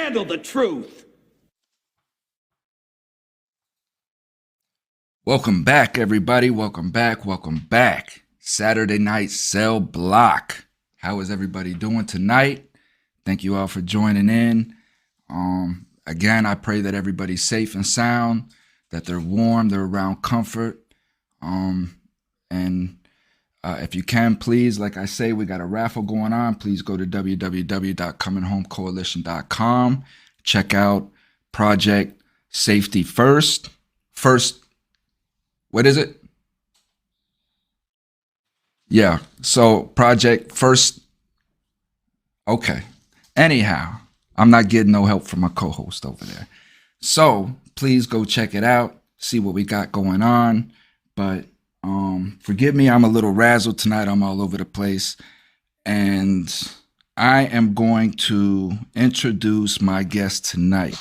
handle the truth. Welcome back, everybody. Welcome back. Welcome back. Saturday night cell block. How is everybody doing tonight? Thank you all for joining in. Again, I pray that everybody's safe and sound, that they're warm, they're around comfort. If you can, please, like I say, we got a raffle going on. Please go to www.cominghomecoalition.com. Check out Project Safety First. What is it? Yeah, so Project First. Okay. Anyhow, I'm not getting no help from my co-host over there. So please go check it out, see what we got going on. But forgive me, I'm a little razzled tonight. I'm all over the place. And I am going to introduce my guest tonight.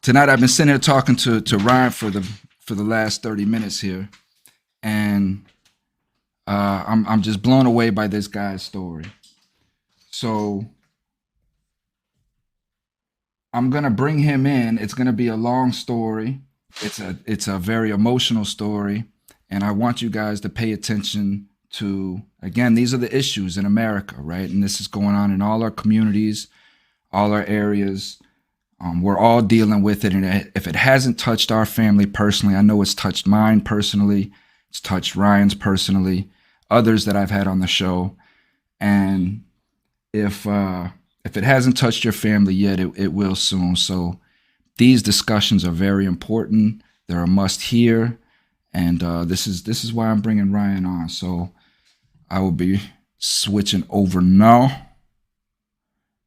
Tonight, I've been sitting here talking to Ryan for the last 30 minutes here. And I'm just blown away by this guy's story. So I'm gonna bring him in. It's gonna be a long story. It's a very emotional story, and I want you guys to pay attention to, again, these are the issues in America, right? And this is going on in all our communities, all our areas. We're all dealing with it, and if it hasn't touched our family personally, I know it's touched mine personally. It's touched Ryan's personally, others that I've had on the show, and if it hasn't touched your family yet, it will soon. So these discussions are very important. They're a must hear. And this is why I'm bringing Ryan on. So I will be switching over now,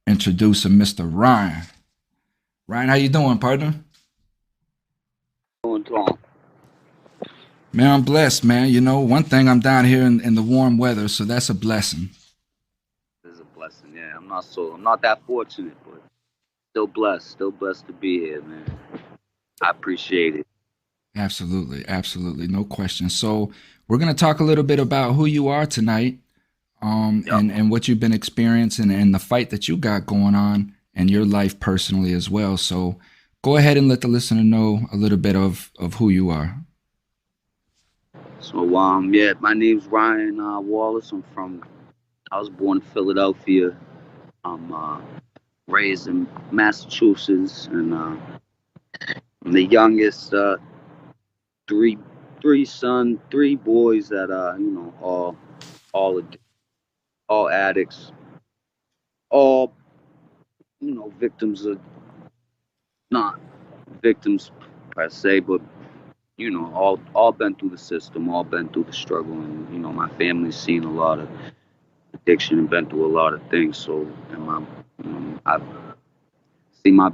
introducing Mr. Ryan. Ryan, how you doing, partner? Doing Tom. Man, I'm blessed, man. You know, one thing, I'm down here in the warm weather, so that's a blessing. It's a blessing, yeah. I'm not that fortunate, but still blessed to be here, man. I appreciate it. Absolutely, no question. So we're gonna talk a little bit about who you are tonight, and what you've been experiencing and the fight that you got going on in your life personally as well. So go ahead and let the listener know a little bit of who you are. So yeah, my name's Ryan Wallace. I was born in Philadelphia. I'm raised in Massachusetts, and I'm the youngest. Three boys that all addicts, all victims of, not victims per se, but all been through the system, all been through the struggle, and my family's seen a lot of addiction and been through a lot of things. So, and I've seen my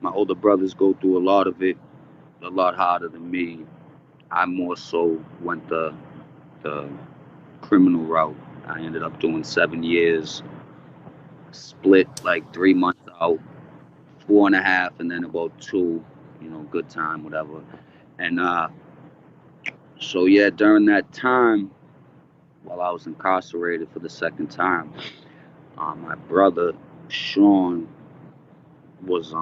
older brothers go through a lot of it, a lot harder than me. I more so went the criminal route. I ended up doing 7 years, split like 3 months out, 4.5, and then about 2, good time, whatever. And so yeah, during that time, while I was incarcerated for the second time, my brother Sean was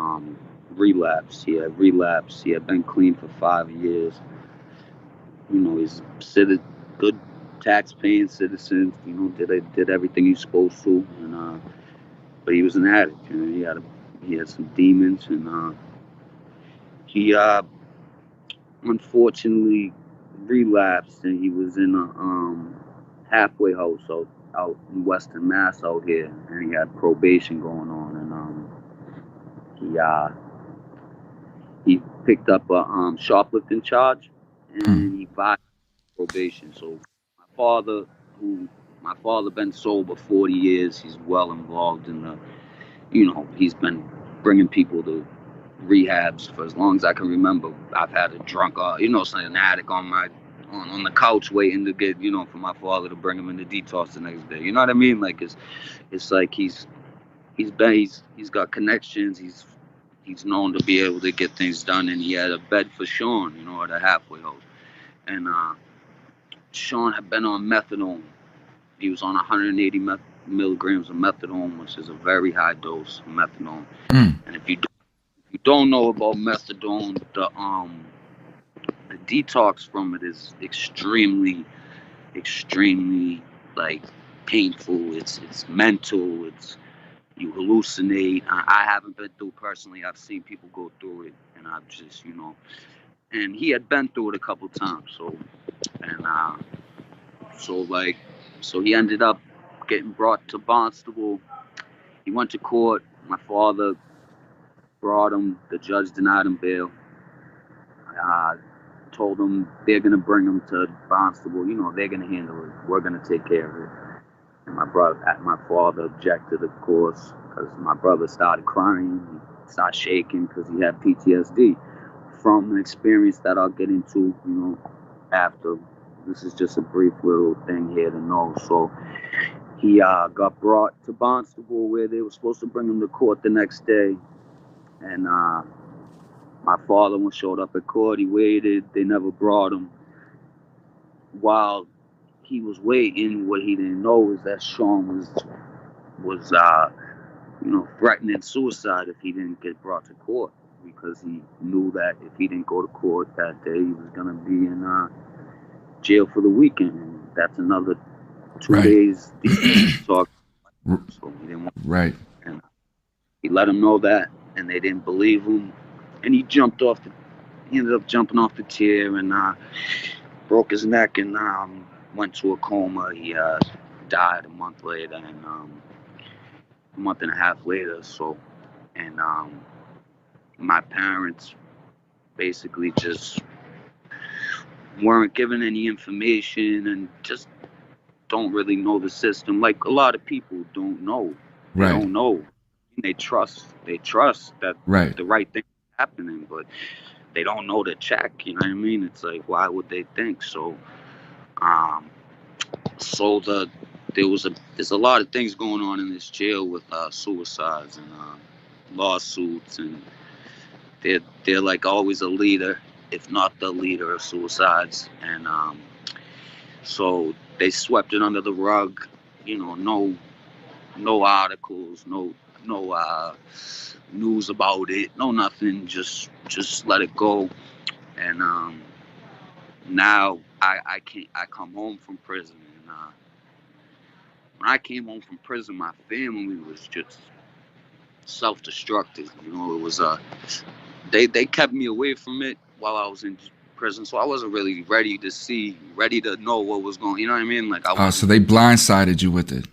relapsed. He had relapsed. He had been clean for 5 years. He's good tax-paying citizen. Did everything he's supposed to, and but he was an addict. He had some demons, and he unfortunately relapsed, and he was in a halfway house out in Western Mass out here, and he had probation going on, and he picked up a shoplifting charge, and he violated probation. So my father been sober 40 years. He's well involved in he's been bringing people to rehabs for as long as I can remember. I've had a drunk, an addict on the couch waiting to get, for my father to bring him into detox the next day. You know what I mean? Like it's like he's got connections. He's known to be able to get things done, and he had a bed for Sean, at a halfway house. And Sean had been on methadone. He was on 180 milligrams of methadone, which is a very high dose of methadone. Mm. And if you don't know about methadone, the detox from it is extremely like painful. It's mental. It's you hallucinate. I haven't been through personally. I've seen people go through it, and I've just And he had been through it a couple times, and so like so he ended up getting brought to Barnstable. He went to court. My father brought him. The judge denied him bail. Uh, Told him they're gonna bring him to Barnstable. They're gonna handle it. We're gonna take care of it. And my father objected, of course, because my brother started crying. He started shaking because he had PTSD from an experience that I'll get into, after. This is just a brief little thing here to know. So he got brought to Barnstable, where they were supposed to bring him to court the next day. And my father showed up at court. He waited. They never brought him. While he was waiting, what he didn't know was that Sean was threatening suicide if he didn't get brought to court, because he knew that if he didn't go to court that day, he was gonna be in jail for the weekend, and that's another 2 Right. days talk. So he didn't want. Right. And he let him know that, and they didn't believe him, and he ended up jumping off the chair and broke his neck and went to a coma. He died a month later, and a month and a half later. So, and my parents basically just weren't given any information and just don't really know the system. Like a lot of people don't know. They Right. don't know. They trust that Right. the right thing is happening, but they don't know to check. You know what I mean? It's like, why would they think so? So there's a lot of things going on in this jail with suicides and lawsuits, and they're like always a leader, if not the leader of suicides, and so they swept it under the rug. No articles, no news about it, no nothing. Just let it go, and now I come home from prison, and when I came home from prison, my family was just self-destructive. It was they kept me away from it while I was in prison, so I wasn't really ready to know what was going. You know what I mean? Like I wasn't. So they blindsided you with it.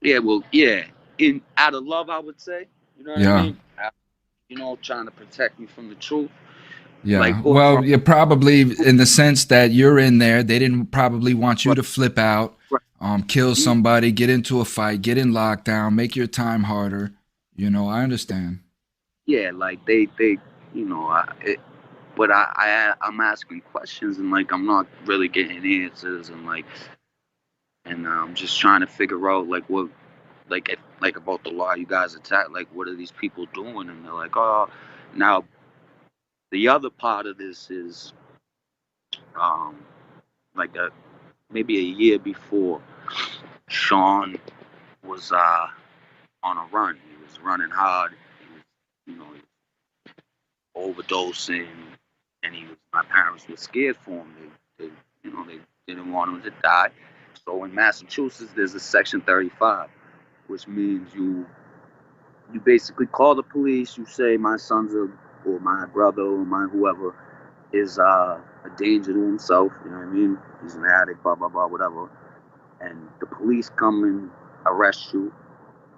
Yeah, well, yeah. In out of love, I would say. You know what I mean? Trying to protect me from the truth. Yeah. Like, well, you're probably in the sense that you're in there. They didn't probably want you to flip out, kill somebody, get into a fight, get in lockdown, make your time harder. I understand. Yeah, like they but I'm asking questions, and like I'm not really getting answers, and I'm just trying to figure out like what like about the law you guys attack, like what are these people doing? And they're like, oh, now the other part of this is like maybe a year before, Sean was on a run. He was running hard. He was, overdosing, and my parents were scared for him. They didn't want him to die. So in Massachusetts, there's a Section 35, which means you basically call the police. You say my or my brother or my whoever is a danger to himself. You know what I mean? He's an addict, blah blah blah, whatever. And the police come and arrest you.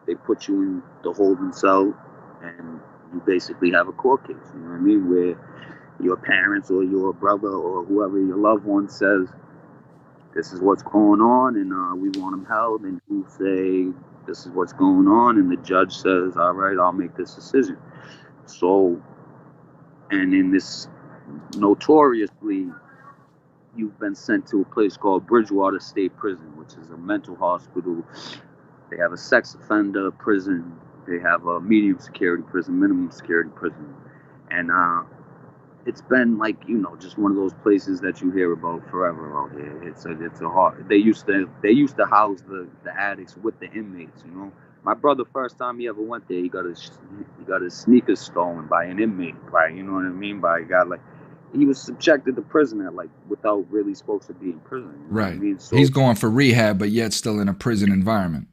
They put you in the holding cell, and you basically have a court case. You know what I mean? Where your parents or your brother or whoever your loved one says, this is what's going on, and we want him held, and you say, this is what's going on, and the judge says, all right, I'll make this decision. So, and in this, notoriously, you've been sent to a place called Bridgewater State Prison, which is a mental hospital. They have a sex offender prison. They have a medium security prison, minimum security prison. And it's been like, just one of those places that you hear about forever out here. It's a hard. They used to house the addicts with the inmates. My brother, first time he ever went there, he got his sneakers stolen by an inmate. By, you know what I mean, by a guy, like, he was subjected to prison at, like, without really supposed to be in prison. You know what I Right. mean? So He's going for rehab, but yet still in a prison environment.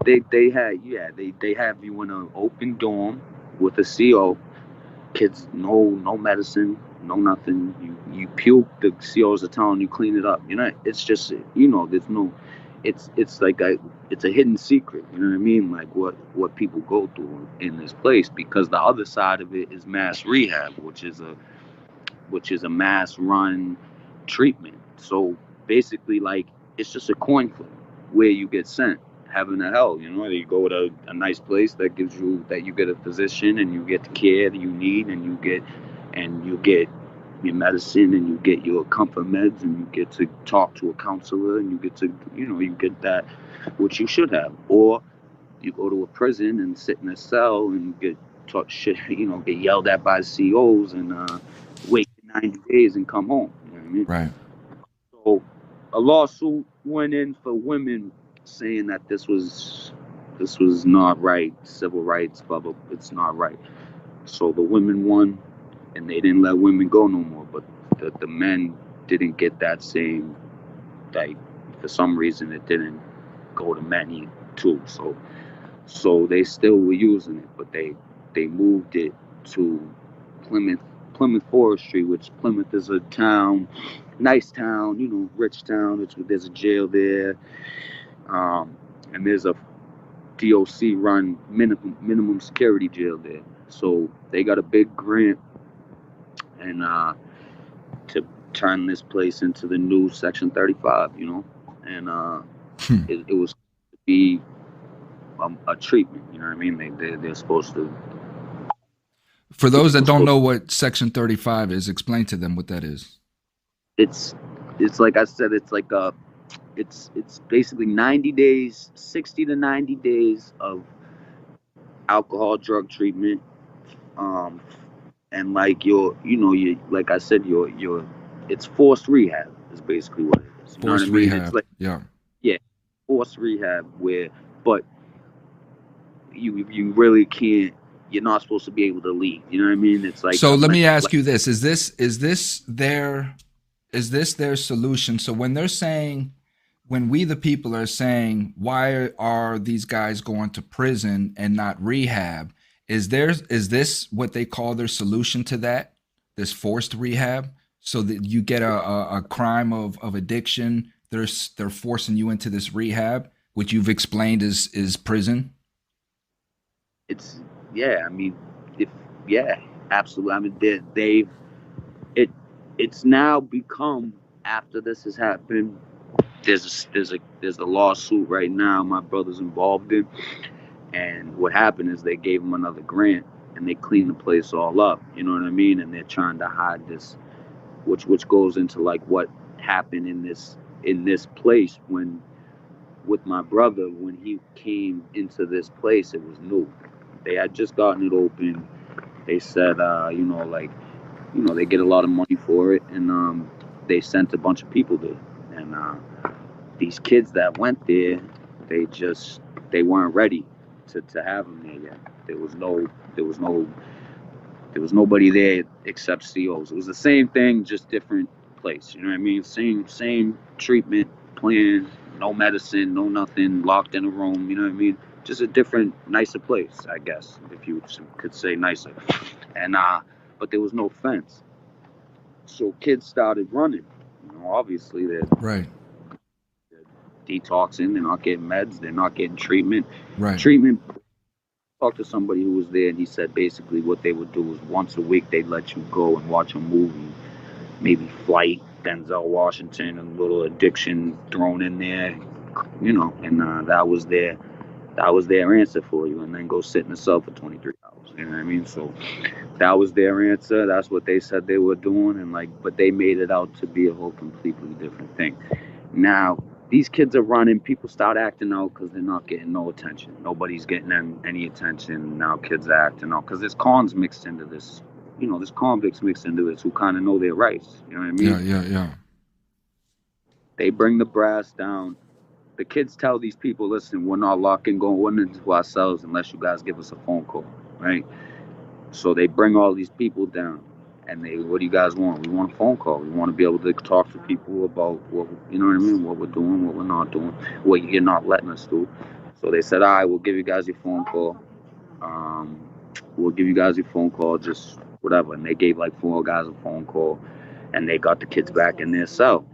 they have you in an open dorm with a CO. Kids, no medicine, no nothing. You puke, the COs are telling you clean it up. It's just, there's no, it's like it's a hidden secret. You know what I mean? Like what people go through in this place, because the other side of it is mass rehab, which is a mass run treatment. So basically, like, it's just a coin flip where you get sent, heaven or hell. You go to a nice place that you get a physician, and you get the care that you need, and you get your medicine, and you get your comfort meds, and you get to talk to a counselor, and you get to, you get that, which you should have. Or you go to a prison and sit in a cell and get taught shit, get yelled at by COs, and wait 90 days and come home. You know what I mean? Right. So a lawsuit went in for women saying that this was not right, civil rights, blah blah. It's not right. So the women won, and they didn't let women go no more. But the men didn't get that same, like, for some reason it didn't go to men too. So they still were using it, but they moved it to Plymouth Forestry, which Plymouth is a town, nice town, rich town. There's a jail there, and there's a DOC run minimum security jail there. So they got a big grant, and to turn this place into the new Section 35, and it was to be a treatment. You know what I mean? They're supposed to. For those that don't know what Section 35 is, explain to them what that is. It's like I said, it's basically 90 days, 60 to 90 days of alcohol drug treatment, and like like I said, it's forced rehab is basically what it is. You know what I Forced mean? rehab. It's like, Yeah. forced rehab, but you really can't. You're not supposed to be able to leave. You know what I mean? It's like, So let me ask you this: Is this their solution? So when they're saying, when we the people are saying, why are these guys going to prison and not rehab? Is this what they call their solution to that? This forced rehab, so that you get a crime of addiction. They're forcing you into this rehab, which you've explained is prison. it's I mean, if absolutely. I mean, it it's now become, after this has happened. There's a lawsuit right now my brother's involved in, and what happened is they gave him another grant, and they cleaned the place all up. You know what I mean? And they're trying to hide this, which goes into, like, what happened in this place with my brother. When he came into this place, it was new. They had just gotten it open. They said, they get a lot of money for it, and they sent a bunch of people there. And these kids that went there, they weren't ready to have them there yet. There was nobody there except COs. It was the same thing, just different place. You know what I mean? Same treatment plan, no medicine, no nothing, locked in a room. You know what I mean? Just a different, nicer place, I guess, if you could say nicer. And but there was no fence, so kids started running. Obviously they're Right. detoxing, they're not getting meds, they're not getting treatment. Right. Talked to somebody who was there, and he said basically what they would do is once a week they'd let you go and watch a movie, maybe Flight, Denzel Washington, a little addiction thrown in there, and that was their answer for you, and then go sit in the cell for 23 hours. You know what I mean? So that was their answer. That's what they said they were doing, but they made it out to be a whole completely different thing. Now these kids are running. People start acting out because they're not getting no attention. Nobody's getting any attention. Now kids are acting out because there's cons mixed into this there's convicts mixed into this who kind of know their rights. You know what I mean? Yeah. They bring the brass down. The kids tell these people, listen, we're not locking going into ourselves unless you guys give us a phone call, right? So they bring all these people down, and what do you guys want? We want a phone call. We want to be able to talk to people about what, you know what I mean, what we're doing, what we're not doing, what you're not letting us do. So they said, all right, we'll give you guys your phone call. Um, we'll give you guys your phone call, just whatever. And they gave like 4 guys a phone call, and they got the kids back in their cell.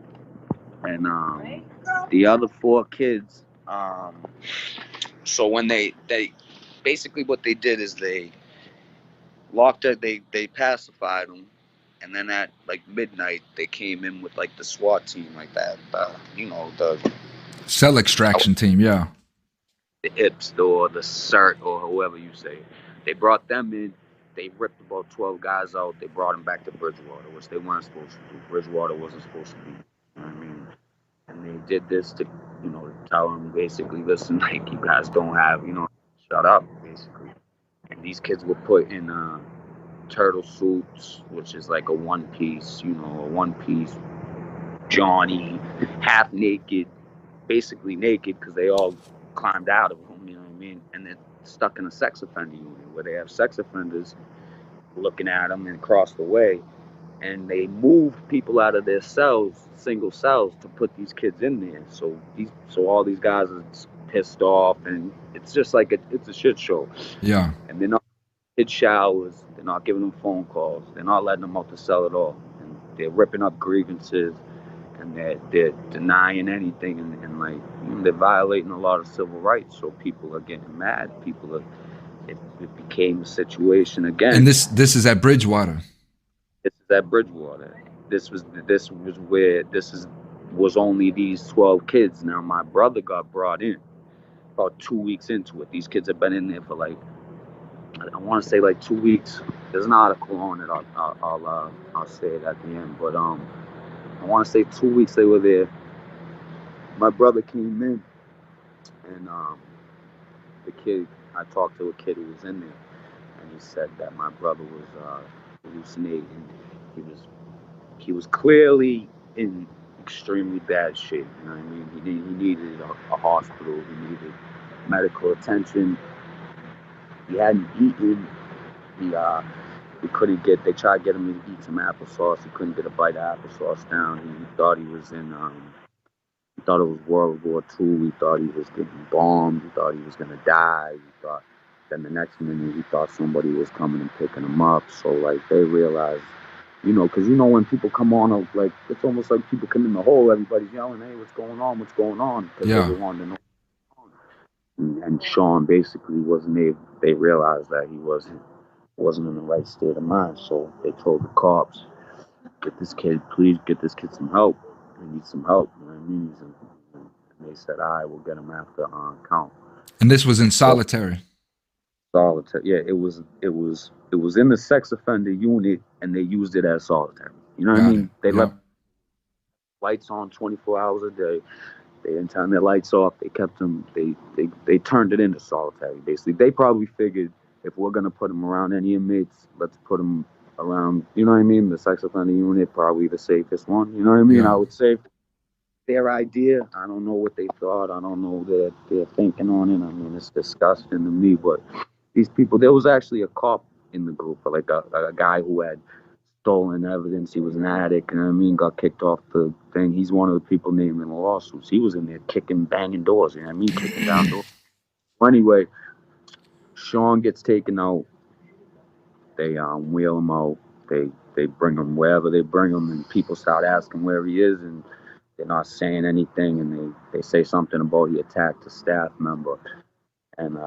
And the other 4 kids, so when they basically what they did is they locked it, they pacified them, and then at like midnight they came in with like the SWAT team, like that, the Cell extraction team, yeah. IPS or the CERT or whoever you say. They brought them in. They ripped about 12 guys out. They brought them back to Bridgewater, which they weren't supposed to do. Bridgewater wasn't supposed to be. You know what I mean? And they did this to, tell them basically, listen, like, you guys don't have, shut up, basically. And these kids were put in turtle suits, which is like a one-piece, Johnny, half naked, basically naked because they all climbed out of them, you know what I mean? And they're stuck in a sex offender unit where they have sex offenders looking at them and across the way. And they moved people out of their cells, single cells, to put these kids in there. So all these guys are pissed off, and it's just like it's a shit show. Yeah. And they're not kid showers. They're not giving them phone calls. They're not letting them out the cell at all. And they're ripping up grievances, and they're denying anything, and like, they're violating a lot of civil rights. So people are getting mad. It became a situation again. And this is at Bridgewater. This is at Bridgewater. Was only these 12 kids. Now my brother got brought in about 2 weeks into it. These kids have been in there for like, I want to say like 2 weeks. There's an article on it. I'll say it at the end. But I want to say 2 weeks they were there. My brother came in, and I talked to a kid who was in there, and he said that my brother was hallucinating. He was clearly in extremely bad shape. You know what I mean? He needed a hospital. He needed medical attention. He hadn't eaten. He couldn't get. They tried to get him to eat some applesauce. He couldn't get a bite of applesauce down. He thought he was in. He thought it was World War II. He thought he was getting bombed. He thought he was gonna die. Then the next minute he thought somebody was coming and picking him up. So like they realized, because when people come on, like it's almost like people come in the hole. Everybody's yelling, "Hey, what's going on? What's going on?" Because they wanted to know. And Sean basically wasn't able. They realized that he wasn't in the right state of mind. So they told the cops, please get this kid some help. He needs some help. You know what I mean? And they said, all right, we'll get him after count. And this was in solitary. Solitary. Yeah, it was in the sex offender unit, and they used it as solitary. You know what I mean? They left lights on 24 hours a day. They didn't turn their lights off. They kept them. They turned it into solitary. Basically, they probably figured if we're gonna put them around any inmates, let's put them around. You know what I mean? The sex offender unit, probably the safest one. You know what I mean? Yeah. I would say their idea. I don't know what they thought. I don't know their thinking on it. I mean, it's disgusting to me. But these people, there was actually a cop in the group, like a guy who had stolen evidence. He was an addict, you know what I mean? Got kicked off the thing. He's one of the people named in the lawsuits. He was in there banging doors, you know what I mean? Kicking down doors. Well, anyway, Sean gets taken out. They wheel him out. They bring him wherever they bring him, and people start asking where he is, and they're not saying anything, and they say something about he attacked a staff member. And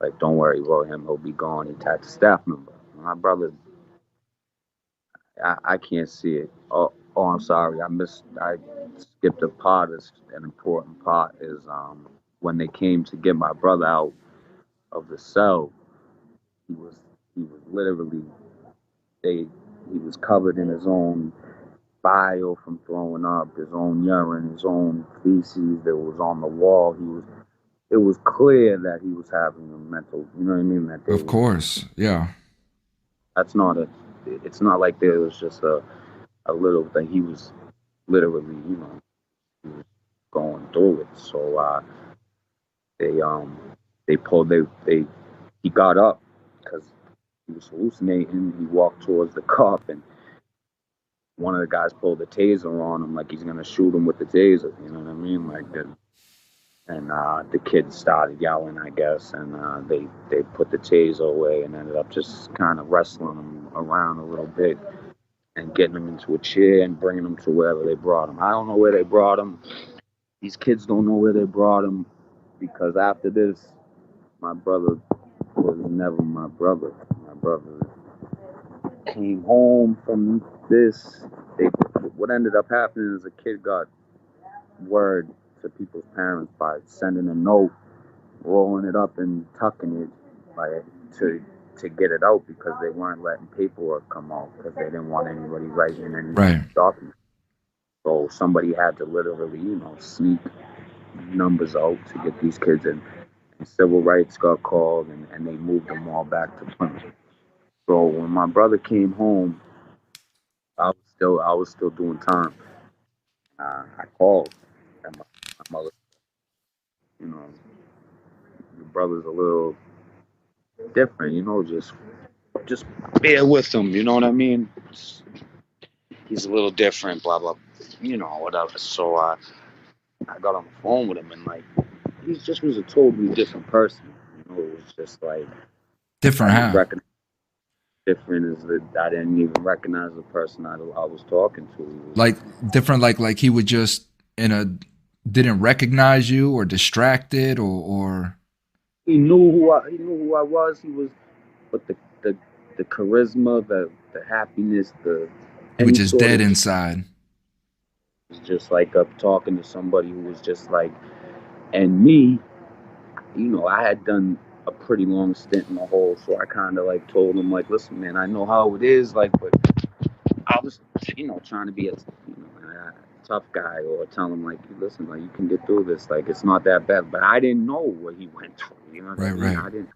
like, don't worry about him, he'll be gone. He attacked a staff member. My brother, I can't see it. Oh, I'm sorry. I skipped a part. An important part is when they came to get my brother out of the cell, he was literally he was covered in his own bile from throwing up, his own urine, his own feces that was on the wall. It was clear that he was having a mental, you know what I mean? Of course, yeah. That's not it's not like there was just a little thing. He was literally, he was going through it. So they they pulled they he got up because he was hallucinating. He walked towards the cop, and one of the guys pulled the taser on him, like he's gonna shoot him with the taser. You know what I mean? Like that. And the kids started yelling, I guess, and they put the taser away and ended up just kind of wrestling him around a little bit and getting him into a chair and bringing him to wherever they brought him. I don't know where they brought him. These kids don't know where they brought him because after this, my brother was never my brother. My brother came home from this. They, what ended up happening is a kid got word to people's parents by sending a note, rolling it up and tucking it, like to get it out because they weren't letting paperwork come out because they didn't want anybody writing any Right. documents. So somebody had to literally, sneak numbers out to get these kids in. And civil rights got called, and they moved them all back to Plymouth. So when my brother came home, I was still doing time. I called, and my mother, you know, your brother's a little different, just bear with him, you know what I mean? He's a little different, blah blah, whatever. So I got on the phone with him, and like he just was a totally different person. It was just like Different I didn't how? recognize different is that I didn't even recognize the person I was talking to. He was, Like different, like he would just in a didn't recognize you or distracted or he knew who I was. He was, but the charisma, the happiness, the he was any just sort dead of inside. was just like talking to somebody who was just like, and me, I had done a pretty long stint in the hole, so I kind of like told him like, listen, man, I know how it is, like, but I was, trying to be a tough guy or tell him like, listen, like you can get through this, like it's not that bad. But I didn't know what he went through. You know what I Right, mean? right. I didn't.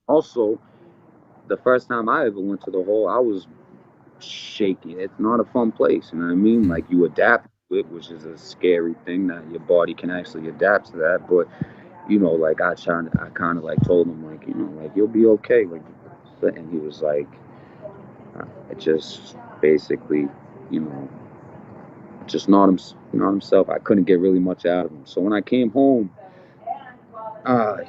Also, the first time I ever went to the hole, I was shaky. It's not a fun place. You know what I mean? Hmm. Like you adapt to it, which is a scary thing that your body can actually adapt to that. But like I kind of like told him like, like you'll be okay. Like, and he was like, it just basically, you know, just not himself. I couldn't get really much out of him. So when I came home,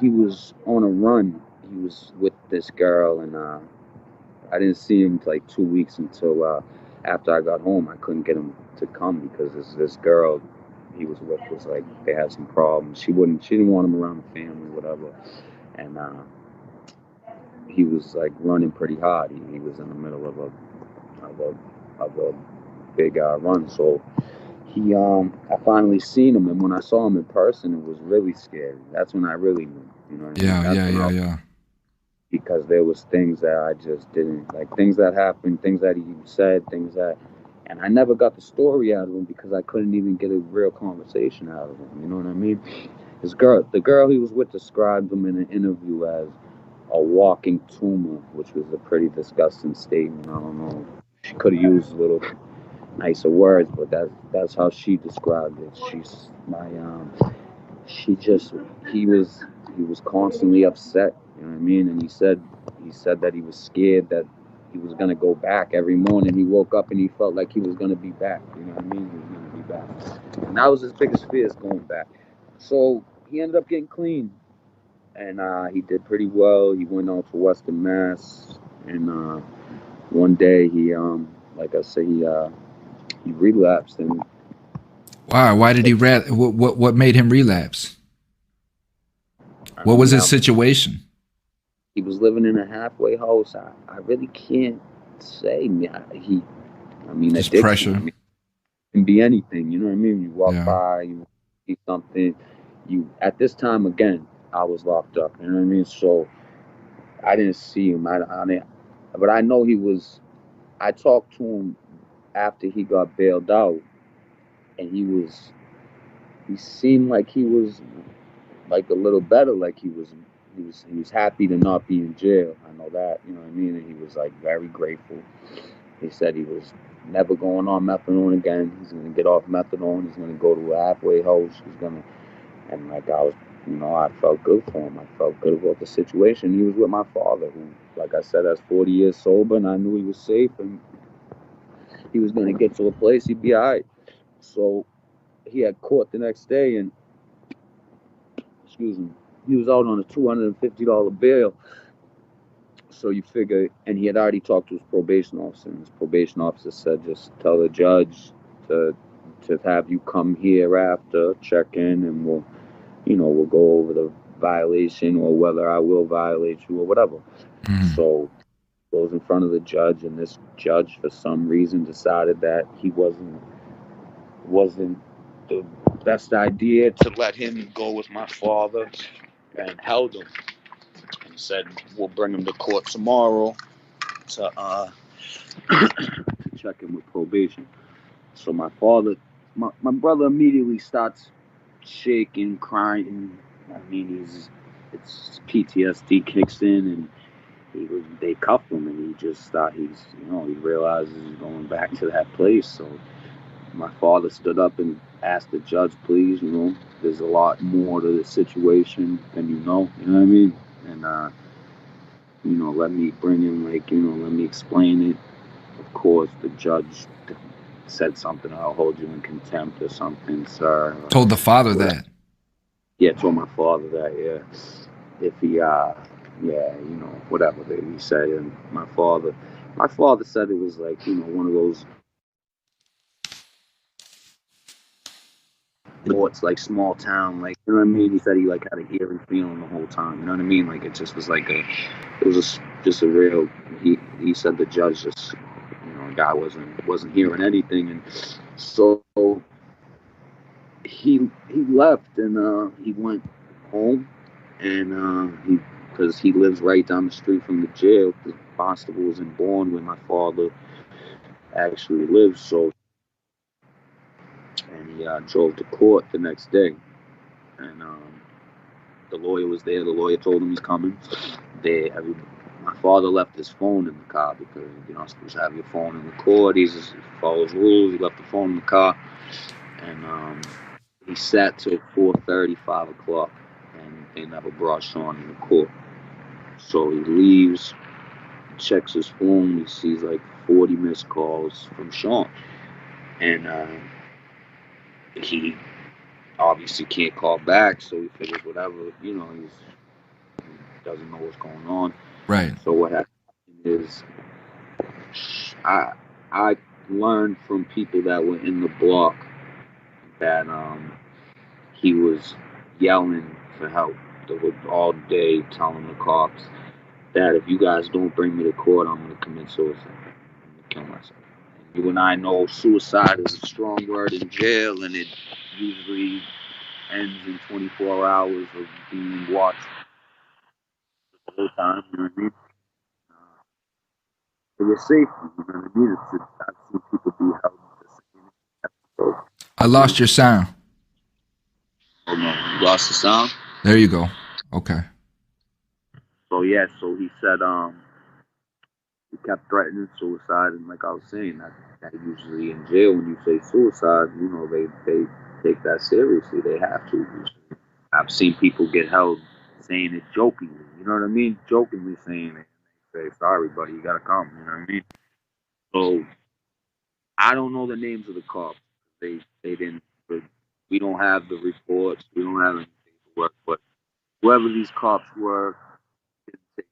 he was on a run. He was with this girl, and I didn't see him for like 2 weeks until after I got home. I couldn't get him to come because this girl he was with was like they had some problems. She didn't want him around the family, whatever. And he was like running pretty hard. He was in the middle of a big run. So I finally seen him, and when I saw him in person, it was really scary. That's when I really knew. You know what I mean? Yeah, That's yeah, when yeah, yeah. because there was things that I just didn't like, things that happened, things that he said, things that, and I never got the story out of him because I couldn't even get a real conversation out of him. You know what I mean? The girl he was with, described him in an interview as a walking tumor, which was a pretty disgusting statement. I don't know. She could have used a little nicer words, but that's how she described it. She just he was constantly upset. You know what I mean? And he said that he was scared that he was gonna go back every morning. He woke up and he felt like he was gonna be back. You know what I mean? He was gonna be back, and that was his biggest fear, is going back. So he ended up getting clean, and he did pretty well. He went out to Western Mass, and one day like I said, he relapsed, and Why did he it, what made him relapse? I What was mean, his situation? he was living in a halfway house. I really can't say. I mean, Just addiction. I pressure. mean, it can be anything. You know what I mean? You walk Yeah. by, you see something. At this time again, I was locked up. You know what I mean? So I didn't see him. But I know he was. I talked to him after he got bailed out, and he seemed like he was like a little better, like he was happy to not be in jail. I know that, you know what I mean, and he was like very grateful. He said he was never going on methadone again. He's gonna get off methadone. He's gonna go to a halfway house. He's gonna, and like I was, I felt good for him. I felt good about the situation. He was with my father, who, like I said, has 40 years sober, and I knew he was safe, and he was gonna get to a place he'd be all right. So he had court the next day, and excuse me, he was out on a $250 bail. So you figure, and he had already talked to his probation officer, and his probation officer said, just tell the judge to have you come here after, check in, and we'll go over the violation or whether I will violate you or whatever. So goes in front of the judge, and this judge, for some reason, decided that he wasn't the best idea to let him go with my father, and held him and said, we'll bring him to court tomorrow to check him with probation. So my father, my brother immediately starts shaking, crying. I mean, it's PTSD kicks in, and they cuffed him, and he just thought he realizes he's going back to that place. So my father stood up and asked the judge, please, there's a lot more to the situation than you know what I mean? And, let me bring in, let me explain it. Of course, the judge said something, I'll hold you in contempt or something, sir. Told the father that? Yeah, told my father that, yeah. If he, whatever he said. And my father said it was like, one of those, it's like small town, like, you know what I mean? He said he like had a eerie feeling the whole time, you know what I mean? Like it just was like just a real, he said the judge just, the guy wasn't hearing anything. And so he left, and he went home, and because he lives right down the street from the jail. The Barnstable was in Bourne, where my father actually lives. So, and he drove to court the next day, and the lawyer was there. The lawyer told him he's coming. My father left his phone in the car because you're not supposed to have your phone in the court. He follows rules. He left the phone in the car, and he sat till 4:30, 5 o'clock, and they never brought Sean in the court. So he leaves, checks his phone. He sees like 40 missed calls from Sean, and he obviously can't call back. So he figures whatever, he doesn't know what's going on. Right. So what happened is, I learned from people that were in the block that he was yelling for help. They were all day telling the cops that if you guys don't bring me to court, I'm going to commit suicide. I'm going to kill myself. And you and I know suicide is a strong word in jail, and it usually ends in 24 hours of being watched the whole time, you know what I mean? For your safety, you know what I mean? I've seen people be held the same episode. I lost your sound. Oh no, you lost the sound? There you go. Okay. So yeah, so he said he kept threatening suicide, and like I was saying, that usually in jail when you say suicide, they take that seriously. They have to. I've seen people get held saying it jokingly, you know what I mean? Jokingly saying it. They say, sorry, buddy, you gotta come, you know what I mean? So I don't know the names of the cops. They didn't. We don't have the reports. We don't have any paperwork. But whoever these cops were, didn't take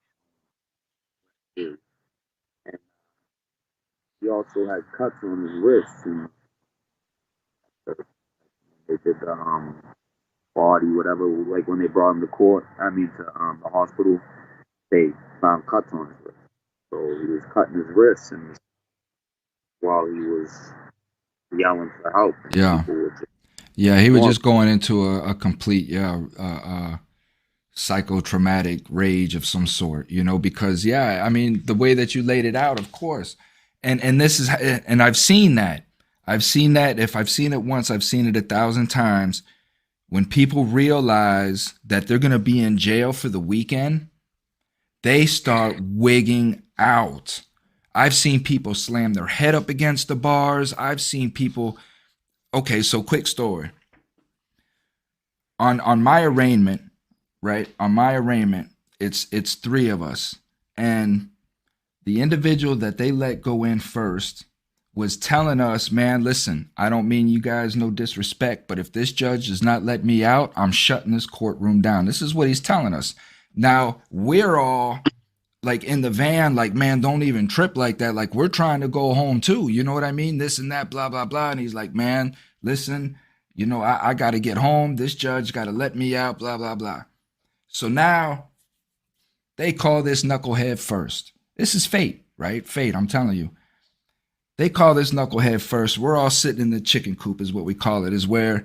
it serious. And he also had cuts on his wrists, and they did the body, whatever. Like when they brought him to court, to the hospital, they found cuts on his wrist. So he was cutting his wrists, and while he was yelling for help, Yeah. Yeah, he was just going into a complete, psychotraumatic rage of some sort, because, the way that you laid it out, of course. And this is, and I've seen that. If I've seen it once, I've seen it 1,000 times. When people realize that they're going to be in jail for the weekend, they start wigging out. I've seen people slam their head up against the bars. I've seen people. Okay, so quick story. On my arraignment, right? On my arraignment, it's three of us, and the individual that they let go in first was telling us, man, listen, I don't mean you guys no disrespect, but if this judge does not let me out, I'm shutting this courtroom down. This is what he's telling us. Now, we're all like in the van, like, man, don't even trip like that. Like, we're trying to go home too. You know what I mean? This and that, blah, blah, blah. And he's like, man, listen, you know, I got to get home. This judge got to let me out, blah, blah, blah. So now they call this knucklehead first. This is fate, right? Fate, I'm telling you. They call this knucklehead first. We're all sitting in the chicken coop, is what we call it, is where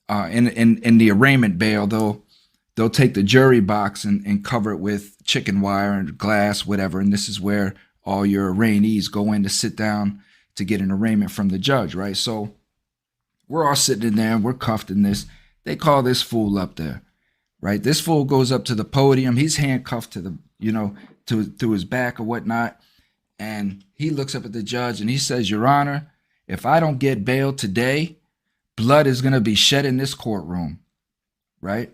in the arraignment bail, they'll take the jury box and cover it with chicken wire and glass, whatever. And this is where all your arraigntees go in to sit down to get an arraignment from the judge, right? So we're all sitting in there and we're cuffed in this. They call this fool up there, right? This fool goes up to the podium. He's handcuffed to the, you know, to his back or whatnot. And he looks up at the judge and he says, Your Honor, if I don't get bail today, blood is going to be shed in this courtroom, right?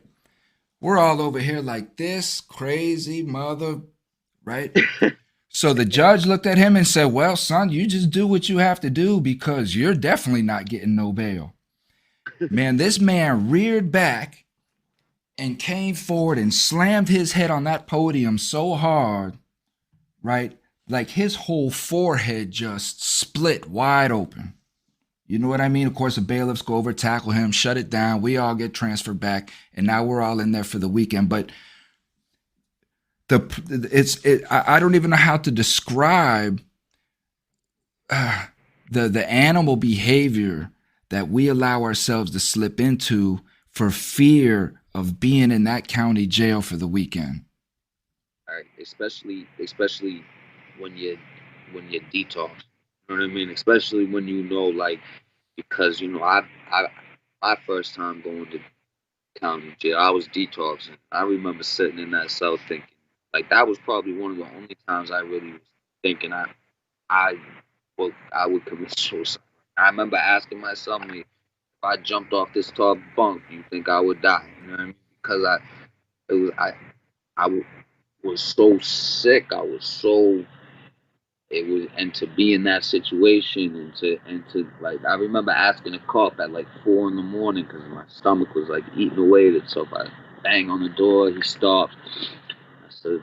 We're all over here like this crazy mother, right? So the judge looked at him and said, well, son, you just do what you have to do because you're definitely not getting no bail. Man, this man reared back and came forward and slammed his head on that podium so hard, right? Like his whole forehead just split wide open. You know what I mean? Of course, the bailiffs go over, tackle him, shut it down. We all get transferred back, and now we're all in there for the weekend. But I don't even know how to describe the animal behavior that we allow ourselves to slip into for fear of being in that county jail for the weekend. All right, especially when you detox. You know what I mean? Especially when you know, like, because you know, I my first time going to county jail, I was detoxing. I remember sitting in that cell thinking, like, that was probably one of the only times I really was thinking I would commit suicide. I remember asking myself, like, if I jumped off this top bunk, you think I would die? You know what I mean? Because I was so sick. I was so and to be in that situation and to like, I remember asking a cop at like 4 a.m. because my stomach was like eating away at it. So if I bang on the door, he stopped. I said,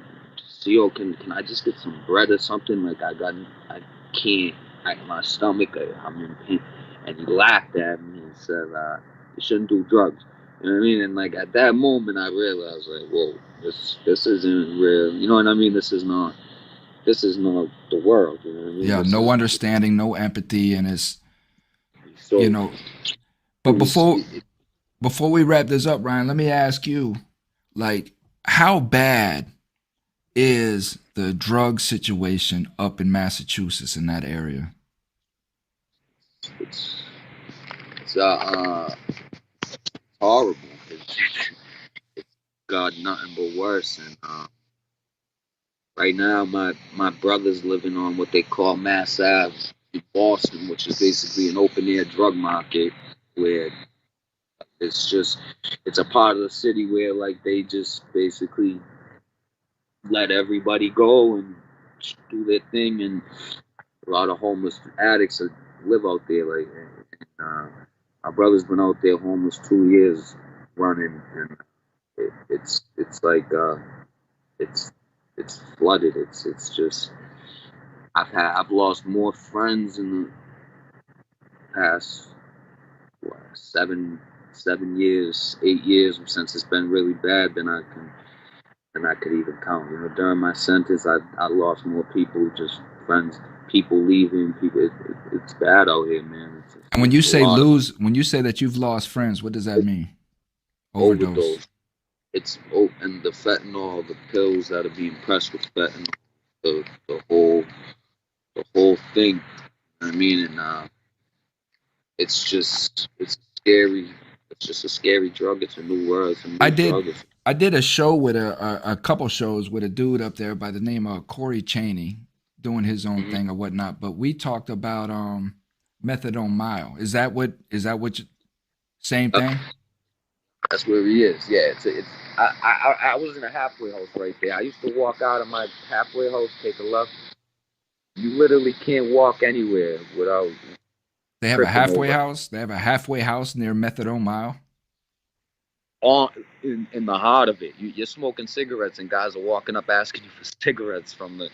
"CO, can I just get some bread or something? Like I can't. My stomach, I'm in pain." And he laughed at me and said, "You shouldn't do drugs." You know what I mean? And like at that moment, I realized, like, whoa, this isn't real. You know what I mean? This is not the world. You know what I mean? Yeah, no understanding, no empathy, and it's, so, you know. But before we wrap this up, Ryan, let me ask you, like, how bad is the drug situation up in Massachusetts in that area? It's horrible. It's got nothing but worse. And right now, my brother's living on what they call Mass Ave in Boston, which is basically an open air drug market where it's a part of the city where like they just basically let everybody go and do their thing, and a lot of homeless addicts live out there. Like, my brother's been out there homeless 2 years running, and it's like it's flooded. It's just I've lost more friends in the past what, 7 years, 8 years since it's been really bad than I could even count. You know, during my sentence, I lost more people, just friends, people leaving, people. It's bad out here, man. And when you say lose, when you say that you've lost friends, what does that mean? Overdose. And the fentanyl, the pills that are being pressed with fentanyl, the whole thing. You know what I mean? And it's scary. It's just a scary drug. It's a new world. It's a new drug. I did a show with a couple shows with a dude up there by the name of Corey Cheney. doing his own Mhm. thing or whatnot. But we talked about methadone mile. Is that what same Yep, thing? that's where he is. Yeah, it's. I was in a halfway house right there. I used to walk out of my halfway house, take a left. You literally can't walk anywhere without They have a tripping halfway over. house. They have a halfway house near methadone mile. On in the heart of it, you're smoking cigarettes, and guys are walking up asking you for cigarettes from the.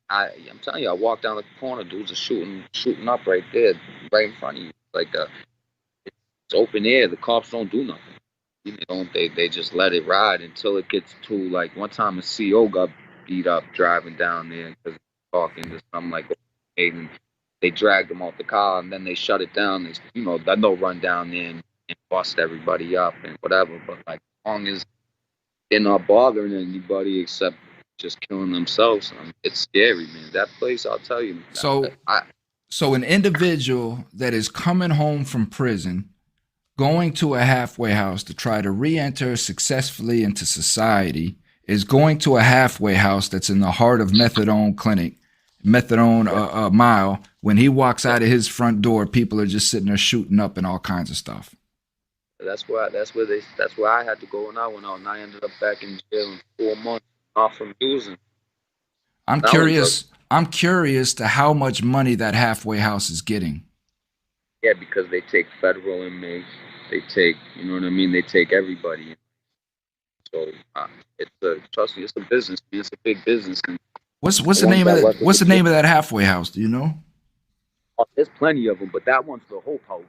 I'm telling you, I walk down the corner, dudes are shooting up right there, right in front of you. Like it's open air. The cops don't do nothing. They just let it ride until it gets to like one time a CO got beat up driving down there because talking to some like and they dragged him off the car and then they shut it down. Then they'll run down there and bust everybody up and whatever. But like as long as they're not bothering anybody except just killing themselves, it's scary, man. That place, I'll tell you, So I so an individual that is coming home from prison, going to a halfway house to try to re-enter successfully into society, is going to a halfway house that's in the heart of methadone clinic, methadone yeah, mile. When he walks yeah. out of his front door, people are just sitting there shooting up and all kinds of stuff. That's where I had to go when I went out, and I ended up back in jail in 4 months, off from using, I'm selling drugs. curious. I'm curious to how much money that halfway house is getting. Yeah, because they take federal inmates, they take, you know what I mean, they take everybody. So it's a trust me, it's a business, man. It's a big business, and What's the the ones name of that that? work at What's the the jail, name of that halfway house? Do you know? there's plenty of them, but that one's the Hope House.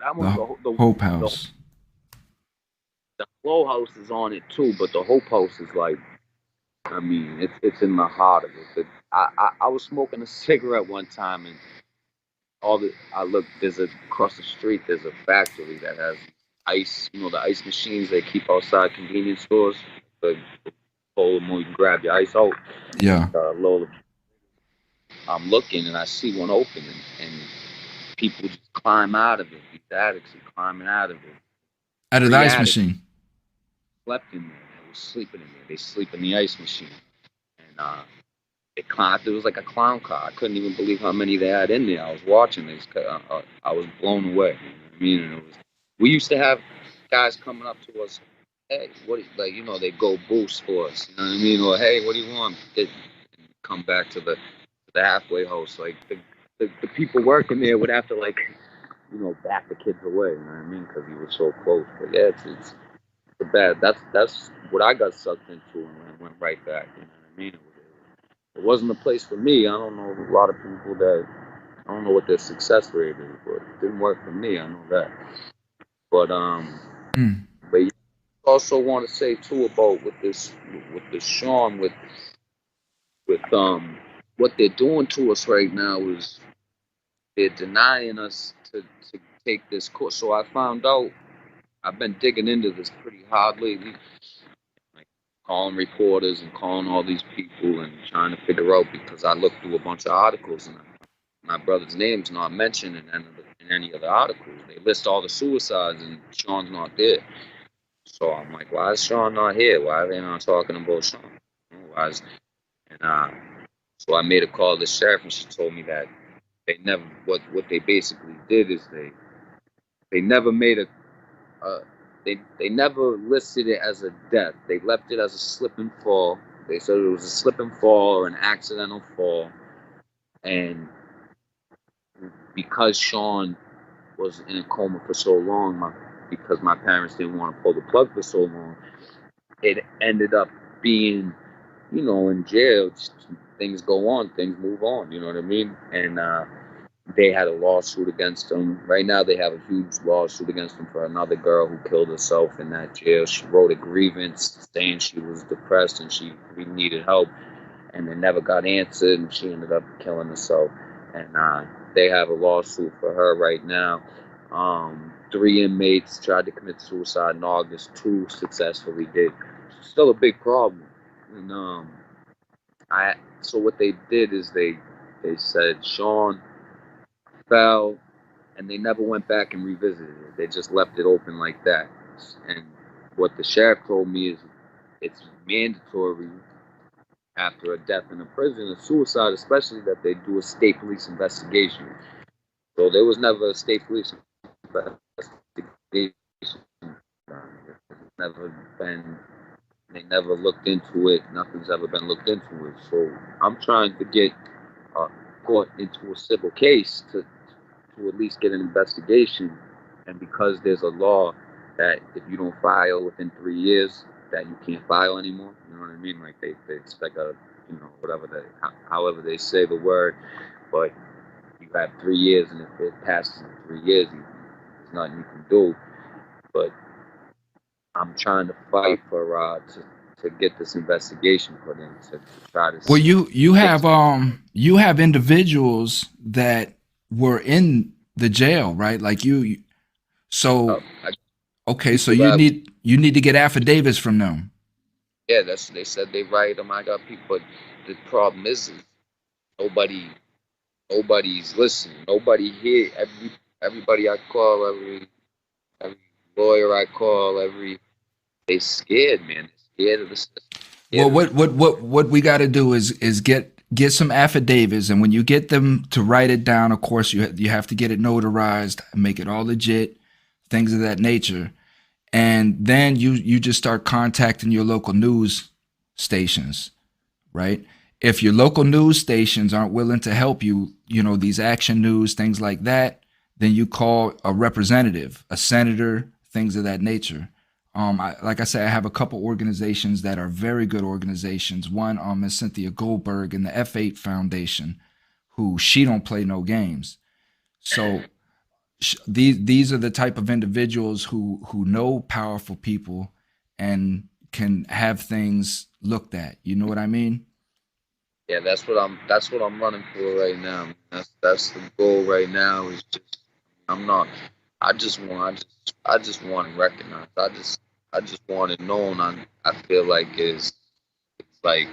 That one's The the Hope the House. the Flow House is on it too, but the Hope House is like, I mean, it's in the heart of it. I was smoking a cigarette one time, and I look, there's across the street, there's a factory that has ice, the ice machines they keep outside convenience stores. The cold where you can grab your ice out. Yeah. Lola, I'm looking and I see one open, and people just climb out of it. These addicts are climbing out of it. Out of the Three ice addicts machine. slept in there. They were sleeping in there. They sleep in the ice machine. And it climbed. It was like a clown car. I couldn't even believe how many they had in there. I was watching this. I was blown away. You know what I mean? And we used to have guys coming up to us. Hey, like they go boost for us. You know what I mean? Or hey, what do you want? Come back to the halfway house. Like the people working there would have to like back the kids away. You know what I mean? Because he was so close. But yeah, it's bad. That's what I got sucked into and I went right back. You know what I mean? It wasn't a place for me. I don't know a lot of people that I don't know what their success rate is, but it didn't work for me. I know that. But Mm. but you also want to say too about with this Sean with what they're doing to us right now is they're denying us to take this course. So I found out I've been digging into this pretty hard lately, like calling reporters and calling all these people and trying to figure out because I looked through a bunch of articles and my brother's name's not mentioned in any of the articles. They list all the suicides and Sean's not there. So I'm like, why is Sean not here? Why are they not talking about Sean? Why is, and so I made a call to the sheriff and she told me that they never what they basically did is they never made uh, they never listed it as a death. They left it as a slip and fall. They said it was a slip and fall or an accidental fall, and because Sean was in a coma for so long, because my parents didn't want to pull the plug for so long, it ended up being, in jail. Things go on, things move on. You know what I mean? And they had a lawsuit against him. Right now, they have a huge lawsuit against him for another girl who killed herself in that jail. She wrote a grievance saying she was depressed and she really needed help, and it never got answered, and she ended up killing herself. And they have a lawsuit for her right now. 3 inmates tried to commit suicide in August. 2 successfully did. Still a big problem. And I so what they did is they said Sean fell, and they never went back and revisited it. They just left it open like that. And what the sheriff told me is it's mandatory after a death in a prison, a suicide especially, that they do a state police investigation. So there was never a state police investigation. Never been. They never looked into it. Nothing's ever been looked into it. So I'm trying to get caught into a civil case to at least get an investigation. And because there's a law that if you don't file within 3 years, that you can't file anymore. You know what I mean? Like they expect a, whatever however they say the word, but you have 3 years, and if it passes in 3 years, there's nothing you can do. But I'm trying to fight for to get this investigation put in to try to. Well, you have individuals that were in the jail, right? Like you. So okay, so you need to get affidavits from them. Yeah, they said they write them. I got people, but the problem is nobody's listening. Nobody here. Everybody I call, every lawyer I call, they scared, man. They're scared of the system. Well, what we got to do is get some affidavits, and when you get them to write it down, of course you have to get it notarized, make it all legit, things of that nature, and then you just start contacting your local news stations, right? If your local news stations aren't willing to help you, these Action News, things like that, then you call a representative, a senator, things of that nature. Like I said, I have a couple organizations that are very good organizations. One is Cynthia Goldberg and the F8 Foundation, who she don't play no games. So these are the type of individuals who know powerful people and can have things looked at. You know what I mean? Yeah, that's what I'm running for right now. That's the goal right now. Is just I just want to recognize. I just want it known. I feel like it's like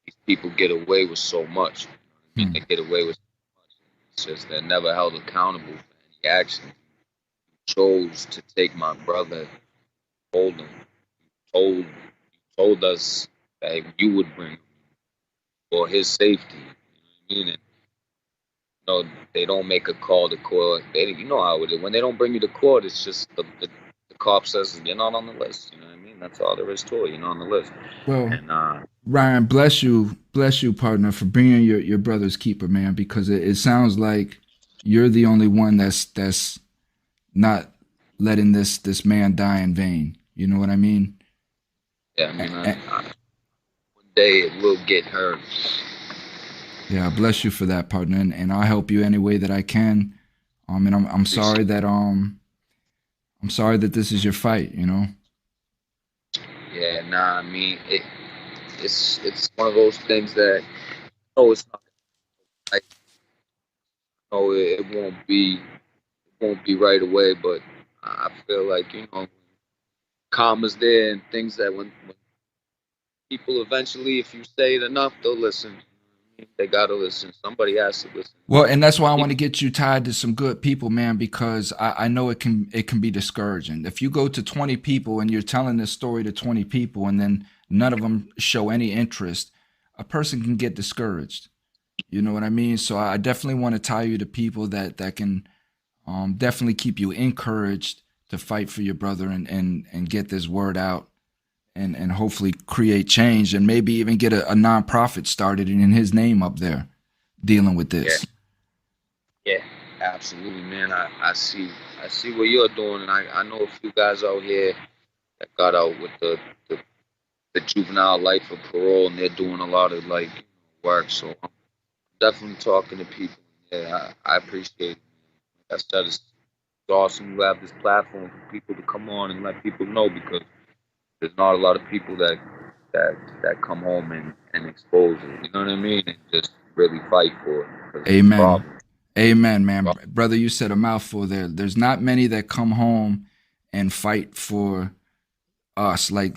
these people get away with so much. They get away with so much. It's just they're never held accountable for any action. You chose to take my brother, hold him. You told us that you would bring him for his safety. You know what I mean? And, they don't make a call to court. You know how it is. When they don't bring you to court, it's just the cop says you're not on the list. You know what I mean? That's all there is to it. You're not on the list. Well, and Ryan, bless you, partner, for being your brother's keeper, man. Because it sounds like you're the only one that's not letting this man die in vain. You know what I mean? Yeah, I mean, one day it will get heard. Yeah, bless you for that, partner, and I'll help you any way that I can. And I'm sorry that this is your fight. Yeah, nah. I mean, it's one of those things that it's not like it won't be right away, but I feel like karma's there and things that when people eventually, if you say it enough, they'll listen. They gotta listen. Somebody has to listen. Well, and that's why I want to get you tied to some good people, man, because I know it can be discouraging. If you go to 20 people and you're telling this story to 20 people and then none of them show any interest, a person can get discouraged. You know what I mean? So I definitely want to tie you to people that can definitely keep you encouraged to fight for your brother and get this word out and hopefully create change and maybe even get a nonprofit started in his name up there dealing with this. Yeah, absolutely, man. I see what you're doing, and I know a few guys out here that got out with the juvenile life of parole, and they're doing a lot of work. So I'm definitely talking to people. Yeah, I appreciate it. Like I said, it's awesome to have this platform for people to come on and let people know, because there's not a lot of people that come home and expose it. You know what I mean? And just really fight for it. Amen. Amen, man. Brother, you said a mouthful there. There's not many that come home and fight for us like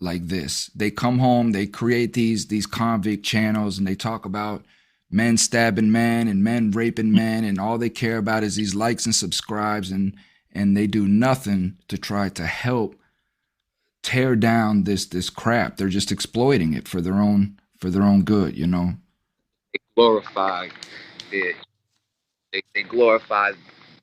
this. They come home, they create these convict channels, and they talk about men stabbing men and men raping men, and all they care about is these likes and subscribes, and they do nothing to try to help tear down this crap. They're just exploiting it for their own good, you know. They glorify their, they glorify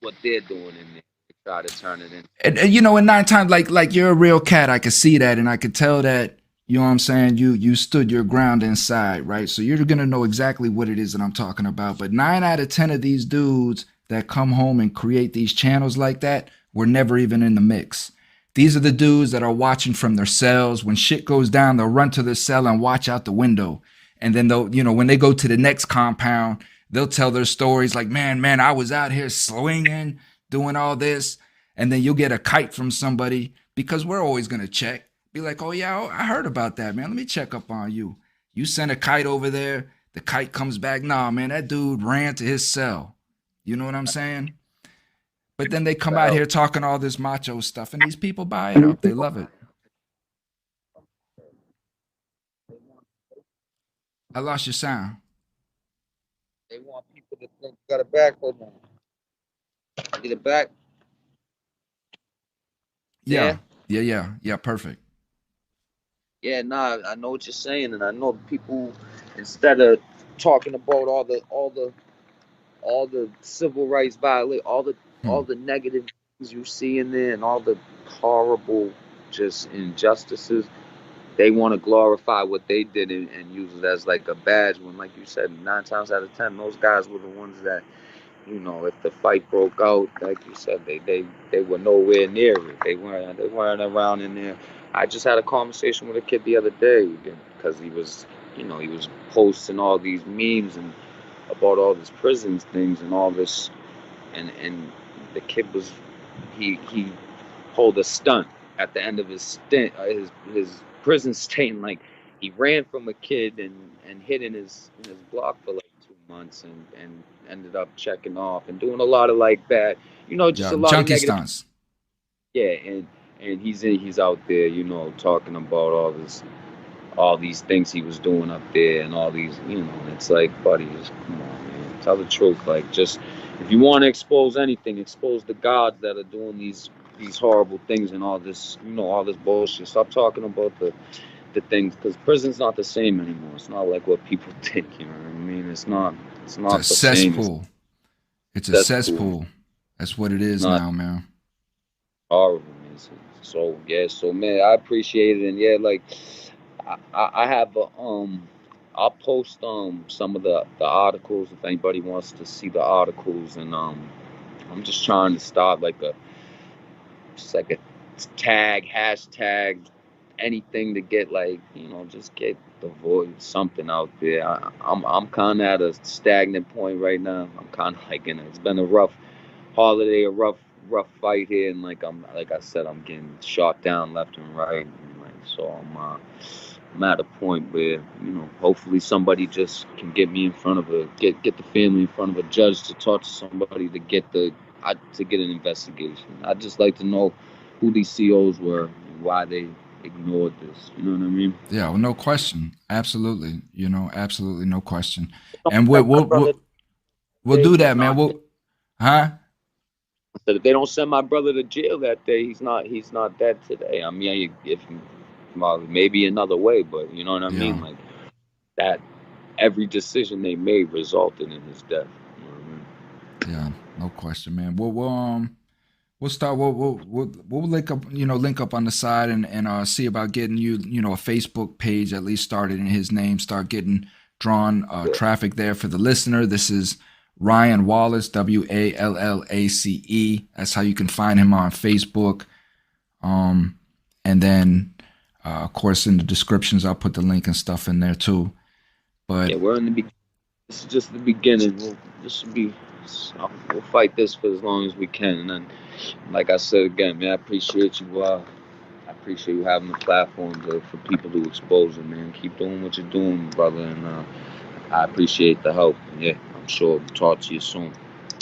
what they're doing in there. They try to turn it in. And you know, and 9 times, like you're a real cat. I could see that, and I could tell that. You know what I'm saying? You stood your ground inside, right? So you're gonna know exactly what it is that I'm talking about. But 9 out of 10 of these dudes that come home and create these channels like that were never even in the mix. These are the dudes that are watching from their cells. When shit goes down, they'll run to their cell and watch out the window. And then they'll, you know, when they go to the next compound, they'll tell their stories like, man, I was out here swinging, doing all this. And then you'll get a kite from somebody because we're always going to check. Be like, oh, yeah, I heard about that, man. Let me check up on you. You send a kite over there. The kite comes back. Nah, man, that dude ran to his cell. You know what I'm saying? But then they come out here talking all this macho stuff, and these people buy it up. They love it. I lost your sound. They want people to think got it back. Hold on. Get it back. Yeah. Yeah. Perfect. Yeah, nah, I know what you're saying, and I know people, instead of talking about all the civil rights violation, all the negative things you see in there, and all the horrible just injustices, they want to glorify what they did and use it as like a badge. When, like you said, 9 times out of 10, those guys were the ones that, you know, if the fight broke out, like you said, they were nowhere near it. They weren't around in there. I just had a conversation with a kid the other day because he was, you know, he was posting all these memes and about all these prisons things and all this, and the kid was he pulled a stunt at the end of his stint, his prison stint. Like, he ran from a kid and hid in his block for like 2 months and ended up checking off and doing a lot of like bad, you know, just Yeah. a lot of Junkie negative. stunts. Yeah, and he's out there, you know, talking about all these things he was doing up there and all these, you know, it's like, buddy, just come on, man, tell the truth. Like, just, if you want to expose anything, expose the gods that are doing these horrible things and all this, you know, all this bullshit. Stop talking about the things, because prison's not the same anymore. It's not like what people think, you know what I mean? It's not It's a the same. cesspool. It's a That's cool. cesspool. That's what it is Not now, man. horrible, man. So yeah, so man, I appreciate it, and yeah, like, I have a I'll post some of the articles if anybody wants to see the articles, and I'm just trying to start like just like a tag, hashtag, anything to get, like, you know, just get the voice, something out there. I'm kind of at a stagnant point right now. I'm kind of like it's been a rough holiday, a rough fight here, and like I said, I'm getting shot down left and right, and like, so I'm at a point where, you know, hopefully somebody just can get me in front of get the family in front of a judge to talk to somebody to get to get an investigation. I'd just like to know who these COs were and why they ignored this. You know what I mean? Yeah, well, no question. Absolutely. You know, absolutely no question. Don't And send my brother we'll today, do he's that, man. not. Huh? I said, if they don't send my brother to jail that day, he's not dead today. I mean, if well, maybe another way, but you know what I Yeah. mean? Like, that every decision they made resulted in his death. You know what I mean? Yeah, no question, man. We'll start. We'll link up. You know, link up on the side and see about getting you know, a Facebook page at least started in his name. Start getting drawn traffic there for the listener. This is Ryan Wallace, Wallace. That's how you can find him on Facebook. And then of course in the descriptions I'll put the link and stuff in there too. But Yeah, we're in the beginning. This is just the beginning. We'll fight this for as long as we can, and then, like I said again, man, I appreciate you. I appreciate you having the platform for people to expose it, man. Keep doing what you're doing, brother, and I appreciate the help. Yeah, I'm sure we'll talk to you soon. All right,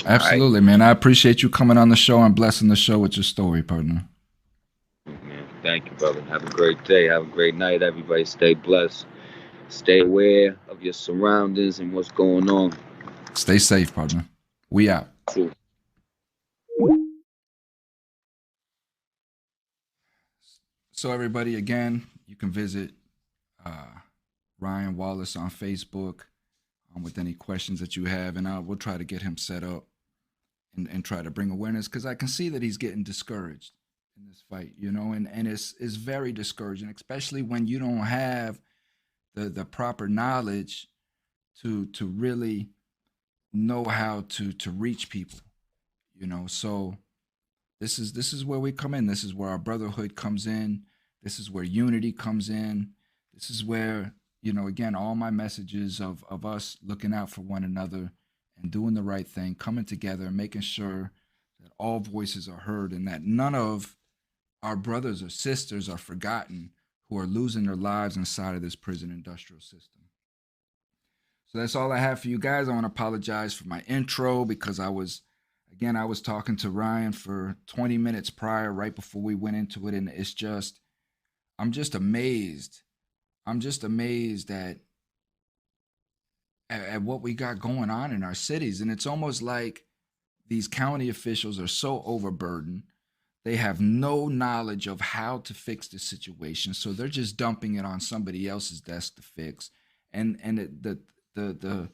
absolutely, man. I appreciate you coming on the show and blessing the show with your story, partner. man. Thank you, brother. Have a great day. Have a great night, everybody. Stay blessed. Stay aware of your surroundings and what's going on. Stay safe, partner. We out. True. So everybody, again, you can visit Ryan Wallace on Facebook with any questions that you have, and we'll try to get him set up and try to bring awareness, because I can see that he's getting discouraged in this fight, and it's very discouraging, especially when you don't have the proper knowledge to really know how to reach people, So this is where we come in. This is where our brotherhood comes in. This is where unity comes in. This is where, again, all my messages of us looking out for one another and doing the right thing, coming together, and making sure that all voices are heard and that none of our brothers or sisters are forgotten who are losing their lives inside of this prison industrial system. So that's all I have for you guys. I want to apologize for my intro because I was talking to Ryan for 20 minutes prior, right before we went into it. And I'm just amazed. I'm just amazed at what we got going on in our cities. And it's almost like these county officials are so overburdened. They have no knowledge of how to fix the situation. So they're just dumping it on somebody else's desk to fix. The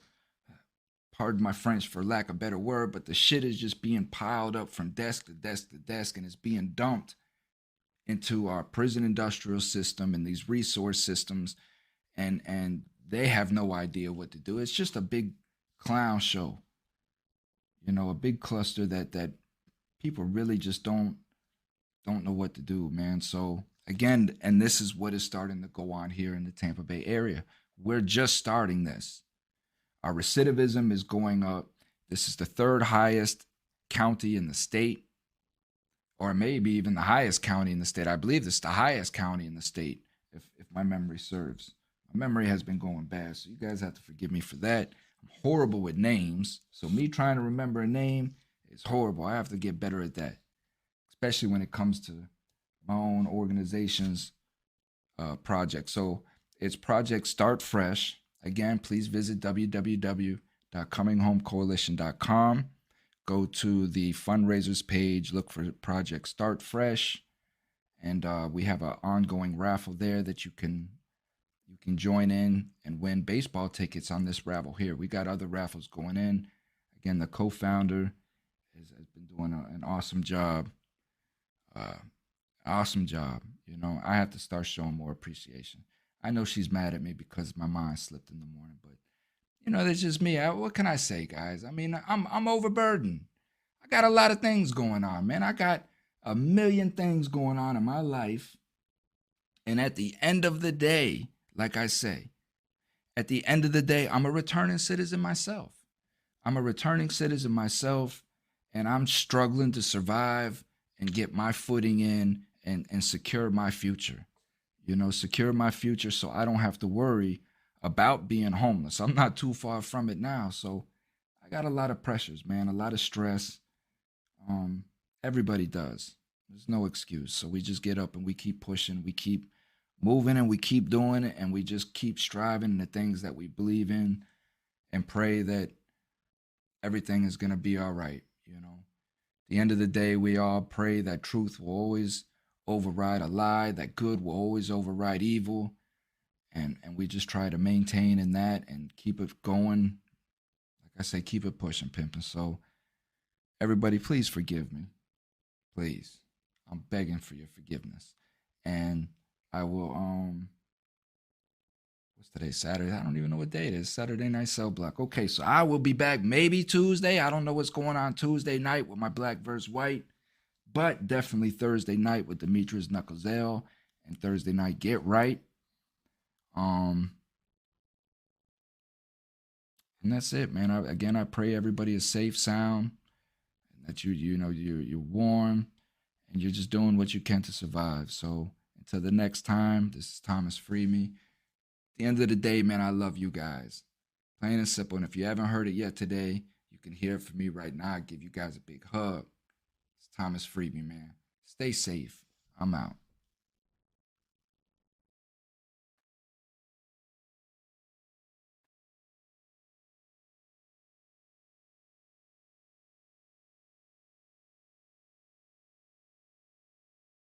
pardon my French for lack of a better word, but the shit is just being piled up from desk to desk to desk, and it's being dumped into our prison industrial system and these resource systems, and they have no idea what to do. It's just a big clown show, a big cluster that people really just don't know what to do, man. So again, and this is what is starting to go on here in the Tampa Bay area. We're just starting this. Our recidivism is going up. This is the third highest county in the state, or maybe even the highest county in the state. I believe this is the highest county in the state, if my memory serves. My memory has been going bad, so you guys have to forgive me for that. I'm horrible with names, so me trying to remember a name is horrible. I have to get better at that, especially when it comes to my own organization's project. So it's Project Start Fresh. Again, please visit www.cominghomecoalition.com. Go to the fundraisers page, look for Project Start Fresh, and we have an ongoing raffle there that you can join in and win baseball tickets on this raffle here. We got other raffles going in. Again, the co-founder has been doing an awesome job. Awesome job. I have to start showing more appreciation. I know she's mad at me because my mind slipped in the morning, but that's just me. What can I say, guys? I mean, I'm overburdened. I got a lot of things going on, man. I got a million things going on in my life. And at the end of the day, like I say, at the end of the day, I'm a returning citizen myself. I'm a returning citizen myself, and I'm struggling to survive and get my footing in and secure my future. Secure my future so I don't have to worry about being homeless. I'm not too far from it now. So I got a lot of pressures, man, a lot of stress. Everybody does. There's no excuse. So we just get up and we keep pushing, we keep moving, and we keep doing it, and we just keep striving in the things that we believe in and pray that everything is going to be all right. At the end of the day, we all pray that truth will always override a lie, that good will always override evil. And we just try to maintain in that and keep it going. Like I say, keep it pushing, pimping. So everybody, please forgive me. Please. I'm begging for your forgiveness. And I will what's today? Saturday. I don't even know what day it is. Saturday night cell block. Okay, so I will be back maybe Tuesday. I don't know what's going on Tuesday night with my Black versus White, but definitely Thursday night with Demetrius Knuckles-Ale, and Thursday night Get Right. And that's it, man. I pray everybody is safe, sound, and that you're warm, and you're just doing what you can to survive. So until the next time, this is Thomas Freeme. At the end of the day, man, I love you guys. Plain and simple. And if you haven't heard it yet today, you can hear it from me right now. I give you guys a big hug. It's Thomas Freeme, man. Stay safe. I'm out.